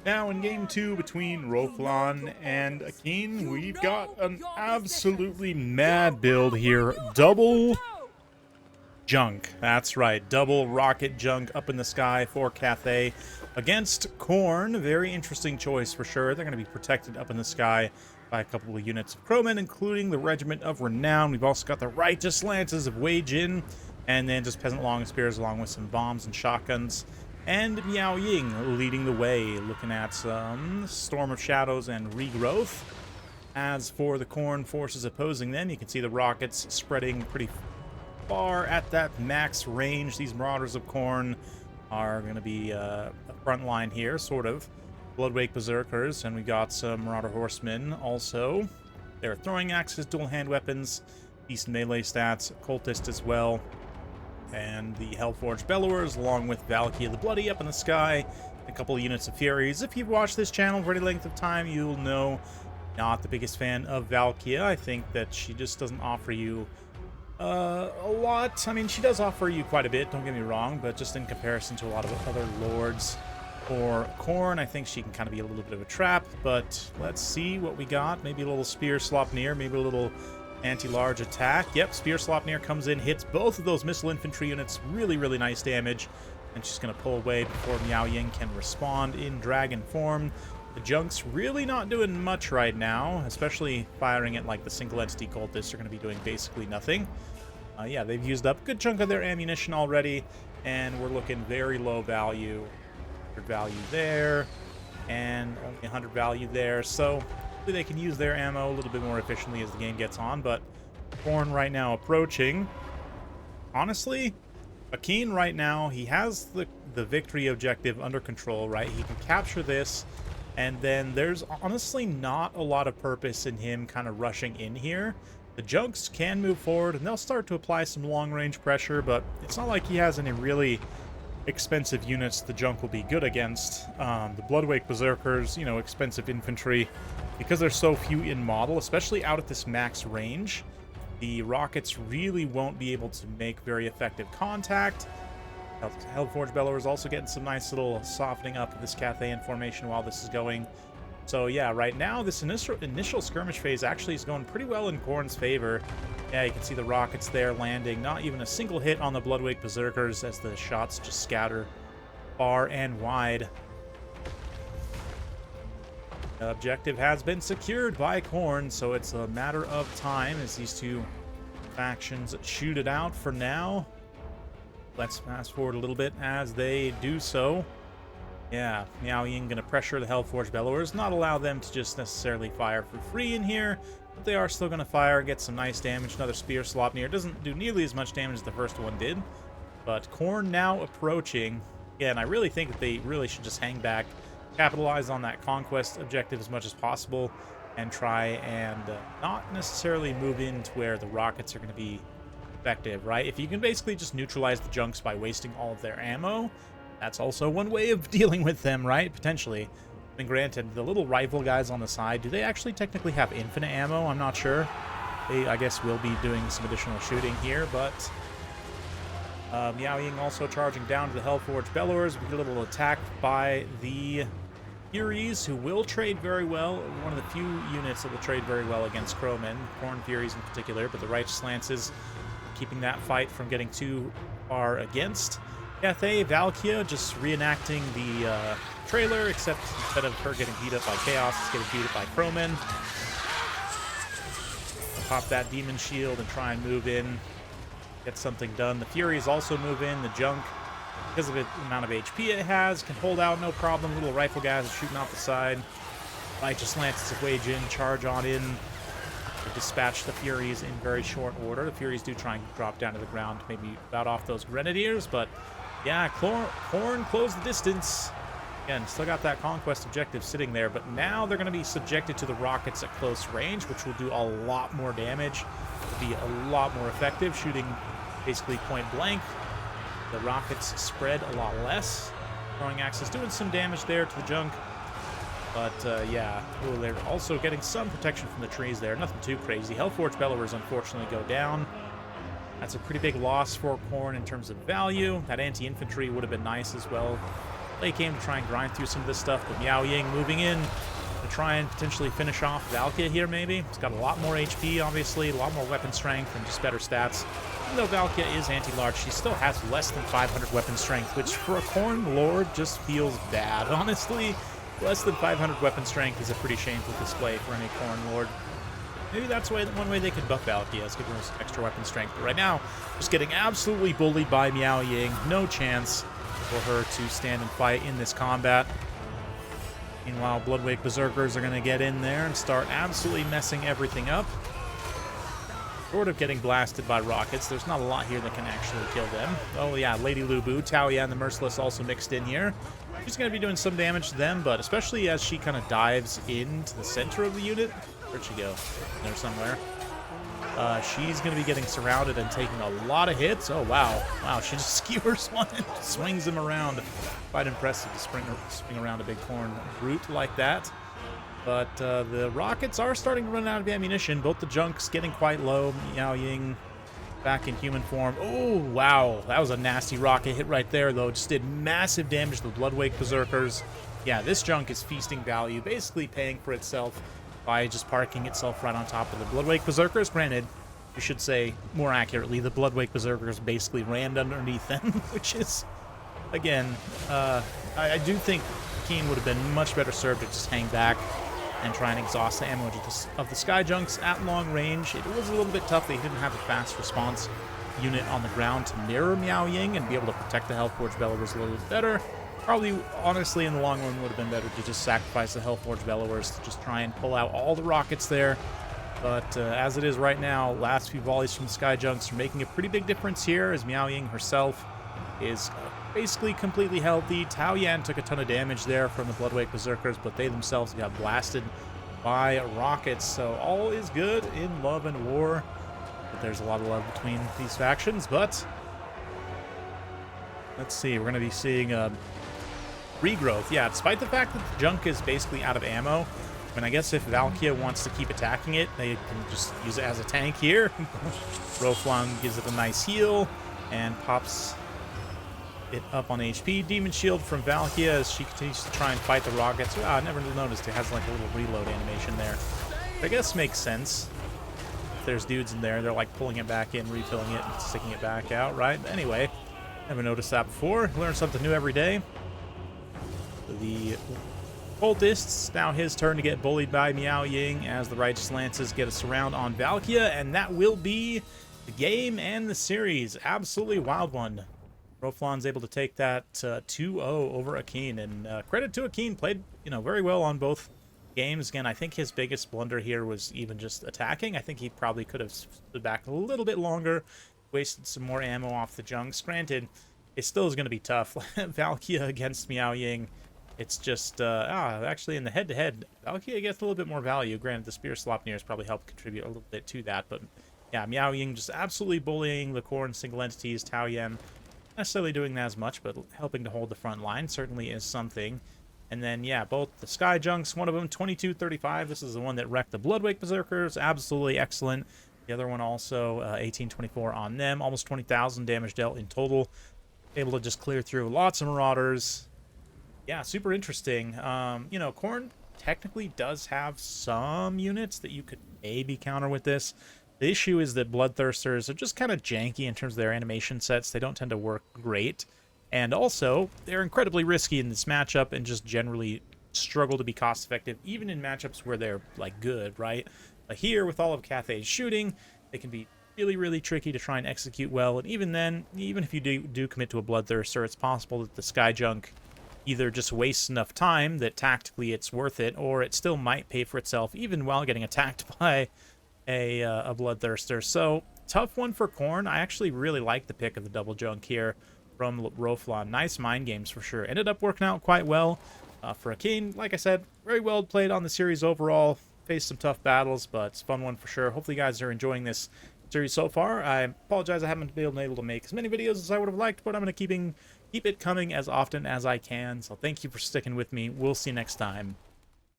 Now in game 2 between Roflan and Akin, we've got an absolutely mad build here. Double junk. That's right, double rocket junk up in the sky for Cathay against Khorne. Very interesting choice for sure. They're going to be protected up in the sky by a couple of units of crowmen, including the Regiment of Renown. We've also got the Righteous Lances of Wei Jin, and then just Peasant Long Spears along with some bombs and shotguns. And Miao Ying leading the way, looking at some Storm of Shadows and Regrowth. As for the Khorne forces opposing them, you can see the rockets spreading pretty far at that max range. These Marauders of Khorne are going to be a front line here, sort of. Bloodwake Berserkers, and we got some Marauder Horsemen also. They're throwing axes, dual hand weapons, decent melee stats, Cultist as well. And the Hellforged Bellowers, along with Valkia the Bloody up in the sky, a couple of units of Furies. If you've watched this channel for any length of time, you'll know not the biggest fan of Valkia. I think that she just doesn't offer you a lot. I mean, she does offer you quite a bit, don't get me wrong, but just in comparison to a lot of other lords or Khorne, I think she can kind of be a little bit of a trap. But let's see what we got. Maybe a little Spear Slop Near, maybe a little anti-large attack. Yep, Spear Slop Near comes in, hits both of those missile infantry units. Really, really nice damage. And she's going to pull away before Miao Ying can respond in dragon form. The Junk's really not doing much right now, especially firing at like the single entity cultists are going to be doing basically nothing. Yeah, they've used up a good chunk of their ammunition already, and we're looking very low value. 100 value there, and only 100 value there, so they can use their ammo a little bit more efficiently as the game gets on. But Khorne right now approaching. Honestly, Akin right now, he has the victory objective under control, right? He can capture this, and then there's honestly not a lot of purpose in him kind of rushing in here. The Junks can move forward, and they'll start to apply some long-range pressure, but it's not like he has any really expensive units the Junk will be good against. The Bloodwake Berserkers, you know, expensive infantry. Because they're so few in model, especially out at this max range, the rockets really won't be able to make very effective contact. Hellforged Bellower is also getting some nice little softening up of this Cathay formation while this is going. So yeah, right now this initial skirmish phase actually is going pretty well in Khorne's favor. Yeah, you can see the rockets there landing. Not even a single hit on the Bloodwake Berserkers as the shots just scatter far and wide. The objective has been secured by Khorne, so it's a matter of time as these two factions shoot it out for now. Let's fast forward a little bit as they do so. Yeah, Miao Ying gonna pressure the Hellforged Bellowers, not allow them to just necessarily fire for free in here, but they are still gonna fire, get some nice damage. Another Spear Slop Near. Doesn't do nearly as much damage as the first one did, but Khorne now approaching. Yeah, and I really think that they really should just hang back, capitalize on that conquest objective as much as possible, and try and not necessarily move into where the rockets are going to be effective, right? If you can basically just neutralize the Junks by wasting all of their ammo, that's also one way of dealing with them, right? Potentially. And granted, the little rifle guys on the side, do they actually technically have infinite ammo? I'm not sure. They, I guess, will be doing some additional shooting here, but Miao Ying also charging down to the Hellforged Bellowers. We get a little attack by the Furies, who will trade very well. One of the few units that will trade very well against Crowmen, Khorne Furies in particular, but the Righteous Lances keeping that fight from getting too far against. Cathay, Valkia just reenacting the trailer, except instead of her getting beat up by Chaos, it's getting beat up by Crowmen. Pop that Demon Shield and try and move in, get something done. The Furies also move in. The Junk, because of the amount of HP it has, can hold out no problem. Little rifle guys are shooting off the side. Righteous Lances of Wei Jin charge on in to dispatch the Furies in very short order. The Furies do try and drop down to the ground, maybe bout off those Grenadiers, but yeah, Khorne closed the distance. Again, still got that conquest objective sitting there, but now they're going to be subjected to the rockets at close range, which will do a lot more damage, be a lot more effective, shooting basically point blank. The rockets spread a lot less. Throwing axes doing some damage there to the Junk. But yeah, they're also getting some protection from the trees there. Nothing too crazy. Hellforged Bellowers unfortunately go down. That's a pretty big loss for Khorne in terms of value. That anti-infantry would have been nice as well. late game to try and grind through some of this stuff, but Miao Ying moving in to try and potentially finish off Valkia here, maybe. It's got a lot more HP, obviously, a lot more weapon strength, and just better stats. Even though Valkia is anti-large, she still has less than 500 weapon strength, which for a Khorne Lord just feels bad, honestly. Less than 500 weapon strength is a pretty shameful display for any Khorne Lord. Maybe that's one way they could buff Valkia, is give her some extra weapon strength. But right now, just getting absolutely bullied by Miao Ying. No chance for her to stand and fight in this combat. Meanwhile, Bloodwake Berserkers are going to get in there and start absolutely messing everything up. Short of getting blasted by rockets, there's not a lot here that can actually kill them. Oh yeah, Lady Lu Bu, Tao Yan the Merciless also mixed in here. She's going to be doing some damage to them, but especially as she kind of dives into the center of the unit. Where'd she go? There somewhere. She's going to be getting surrounded and taking a lot of hits. Oh, wow. Wow, she just skewers one and swings him around. Quite impressive to swing around a big Khorne brute like that. But the rockets are starting to run out of ammunition. Both the junks getting quite low. Miao Ying back in human form. Oh, wow. That was a nasty rocket hit right there, though. Just did massive damage to the Bloodwake Berserkers. Yeah, this junk is feasting value, basically paying for itself by just parking itself right on top of the Bloodwake Berserkers. Granted, you should say more accurately, the Bloodwake Berserkers basically rammed underneath them, which is, again, I do think Khorne would have been much better served to just hang back and try and exhaust the ammo of the Sky Junks at long range. It was a little bit tough. They didn't have a fast response unit on the ground to mirror Miao Ying and be able to protect the Hellforge Bellowers a little bit better. Probably, honestly, in the long run, would have been better to just sacrifice the Hellforge Bellowers to just try and pull out all the rockets there. But as it is right now, last few volleys from the Sky Junks are making a pretty big difference here, as Miao Ying herself is basically completely healthy. Tao Yan took a ton of damage there from the Bloodwake Berserkers, but they themselves got blasted by rockets. So all is good in love and war. But there's a lot of love between these factions. But let's see, we're going to be seeing regrowth. Yeah, despite the fact that the junk is basically out of ammo, I mean, I guess if Valkia wants to keep attacking it, they can just use it as a tank here. Roflan gives it a nice heal and pops it up on HP. Demon Shield from Valkia as she continues to try and fight the rockets. Wow, I never noticed it has like a little reload animation there. I guess makes sense. If there's dudes in there, they're like pulling it back in, refilling it, and sticking it back out, right? But anyway, never noticed that before. Learn something new every day. The cultists, now his turn to get bullied by Miao Ying as the Righteous Lances get a surround on Valkia, and that will be the game and the series. Absolutely wild one. Roflan's able to take that 2-0 over Khorne, and credit to Khorne, played very well on both games. Again, I think his biggest blunder here was even just attacking. I think he probably could have stood back a little bit longer, wasted some more ammo off the junks. Granted, it still is going to be tough. Valkia against Miao Ying. It's just, actually in the head-to-head, Valkia gets a little bit more value. Granted, the Spear Slopneers probably helped contribute a little bit to that, but yeah, Miao Ying just absolutely bullying the Khorne single entities. Tao Yan not necessarily doing that as much, but helping to hold the front line certainly is something. And then, yeah, both the Sky Junks, one of them 2235. This is the one that wrecked the Bloodwake Berserkers. Absolutely excellent. The other one also 1824 on them. Almost 20,000 damage dealt in total. Able to just clear through lots of Marauders. Yeah, super interesting. Khorne technically does have some units that you could maybe counter with this. The issue is that Bloodthirsters are just kind of janky in terms of their animation sets. They don't tend to work great. And also, they're incredibly risky in this matchup and just generally struggle to be cost-effective, even in matchups where they're, like, good, right? But here, with all of Cathay's shooting, they can be really, really tricky to try and execute well. And even then, even if you do commit to a Bloodthirster, it's possible that the Sky Junk either just wastes enough time that tactically it's worth it, or it still might pay for itself even while getting attacked by a Bloodthirster. So, tough one for Khorne. I actually really like the pick of the double junk here from Roflan. Nice mind games for sure. Ended up working out quite well for Khorne. Like I said, very well played on the series overall. Faced some tough battles, but it's a fun one for sure. Hopefully you guys are enjoying this series so far. I apologize I haven't been able to make as many videos as I would have liked, but I'm going to keep it coming as often as I can. So thank you for sticking with me. We'll see you next time.